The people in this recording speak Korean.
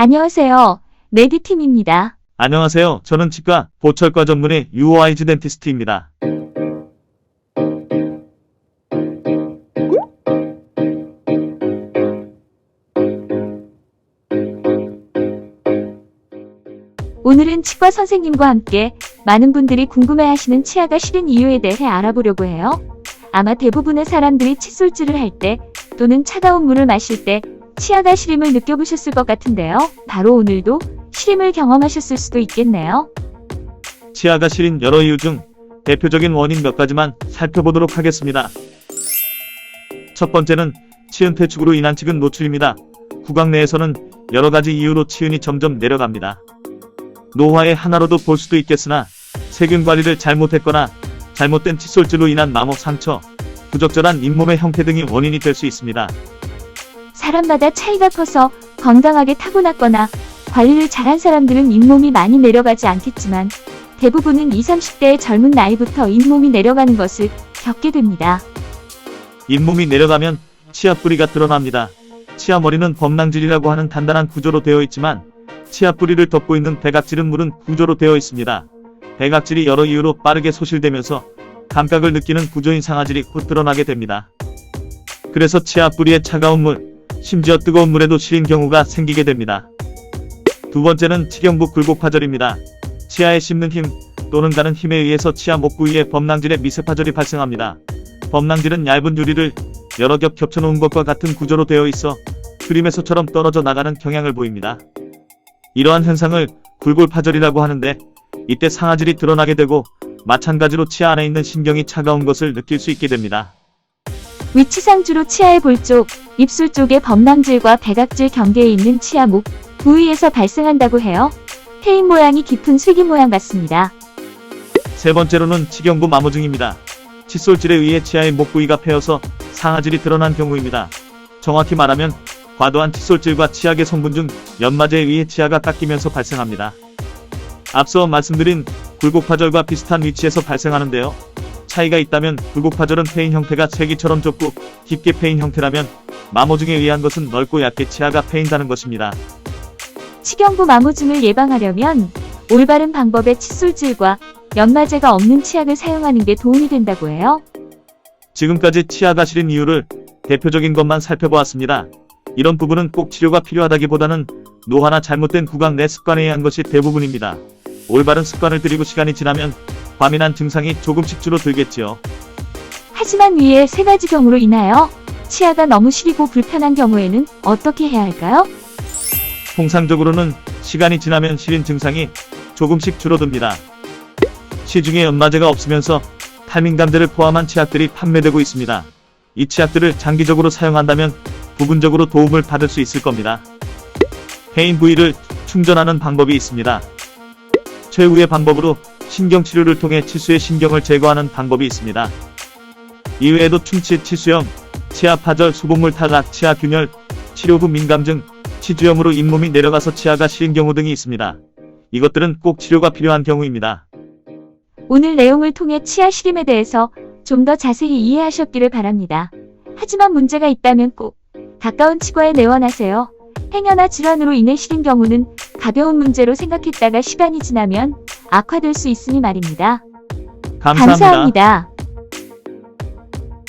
안녕하세요. 메디팀입니다. 안녕하세요. 저는 치과, 보철과 전문의 유어아이즈 덴티스트입니다. 오늘은 치과 선생님과 함께 많은 분들이 궁금해하시는 치아가 시린 이유에 대해 알아보려고 해요. 아마 대부분의 사람들이 칫솔질을 할 때 또는 차가운 물을 마실 때 치아가 시림을 느껴보셨을 것 같은데요. 바로 오늘도 시림을 경험하셨을 수도 있겠네요. 치아가 시린 여러 이유 중 대표적인 원인 몇 가지만 살펴보도록 하겠습니다. 첫 번째는 치은 폐축으로 인한 치근 노출입니다. 구강 내에서는 여러 가지 이유로 치은이 점점 내려갑니다. 노화의 하나로도 볼 수도 있겠으나 세균 관리를 잘못했거나 잘못된 칫솔질로 인한 마모 상처, 부적절한 잇몸의 형태 등이 원인이 될 수 있습니다. 사람마다 차이가 커서 건강하게 타고났거나 관리를 잘한 사람들은 잇몸이 많이 내려가지 않겠지만 대부분은 20, 30대의 젊은 나이부터 잇몸이 내려가는 것을 겪게 됩니다. 잇몸이 내려가면 치아 뿌리가 드러납니다. 치아 머리는 범낭질이라고 하는 단단한 구조로 되어 있지만 치아 뿌리를 덮고 있는 배각질은 무른 구조로 되어 있습니다. 배각질이 여러 이유로 빠르게 소실되면서 감각을 느끼는 구조인 상아질이 곧 드러나게 됩니다. 그래서 치아 뿌리에 차가운 물, 심지어 뜨거운 물에도 시린 경우가 생기게 됩니다. 두 번째는 치경부 굴곡파절입니다. 치아에 씹는 힘 또는 가는 힘에 의해서 치아 목 부위에 범낭질의 미세파절이 발생합니다. 범낭질은 얇은 유리를 여러 겹 겹쳐놓은 것과 같은 구조로 되어 있어 그림에서처럼 떨어져 나가는 경향을 보입니다. 이러한 현상을 굴골파절이라고 하는데 이때 상아질이 드러나게 되고 마찬가지로 치아 안에 있는 신경이 차가운 것을 느낄 수 있게 됩니다. 위치상 주로 치아의 볼 쪽, 입술 쪽의 범낭질과 배각질 경계에 있는 치아 목 부위에서 발생한다고 해요. 페인 모양이 깊은 쇠기 모양 같습니다. 세 번째로는 치경부 마모증입니다. 칫솔질에 의해 치아의 목 부위가 패여서 상아질이 드러난 경우입니다. 정확히 말하면 과도한 칫솔질과 치약의 성분 중 연마제에 의해 치아가 깎이면서 발생합니다. 앞서 말씀드린 굴곡파절과 비슷한 위치에서 발생하는데요. 차이가 있다면 굴곡파절은 패인 형태가 쇠기처럼 좁고 깊게 패인 형태라면 마모증에 의한 것은 넓고 얕게 치아가 패인다는 것입니다. 치경부 마모증을 예방하려면 올바른 방법의 칫솔질과 연마제가 없는 치약을 사용하는 게 도움이 된다고 해요. 지금까지 치아가 시린 이유를 대표적인 것만 살펴보았습니다. 이런 부분은 꼭 치료가 필요하다기보다는 노화나 잘못된 구강 내 습관에 의한 것이 대부분입니다. 올바른 습관을 들이고 시간이 지나면 과민한 증상이 조금씩 줄어들겠지요. 하지만 위의 세 가지 경우로 인하여 치아가 너무 시리고 불편한 경우에는 어떻게 해야 할까요? 통상적으로는 시간이 지나면 시린 증상이 조금씩 줄어듭니다. 시중에 연마제가 없으면서 탈민감제를 포함한 치약들이 판매되고 있습니다. 이 치약들을 장기적으로 사용한다면 부분적으로 도움을 받을 수 있을 겁니다. 패인 부위를 충전하는 방법이 있습니다. 최후의 방법으로 신경치료를 통해 치수의 신경을 제거하는 방법이 있습니다. 이외에도 충치, 치수염, 치아파절, 수분물 탈락, 치아균열, 치료 후 민감증, 치주염으로 잇몸이 내려가서 치아가 시린 경우 등이 있습니다. 이것들은 꼭 치료가 필요한 경우입니다. 오늘 내용을 통해 치아 시림에 대해서 좀 더 자세히 이해하셨기를 바랍니다. 하지만 문제가 있다면 꼭 가까운 치과에 내원하세요. 행여나 질환으로 인해 시린 경우는 가벼운 문제로 생각했다가 시간이 지나면 악화될 수 있으니 말입니다. 감사합니다. 감사합니다.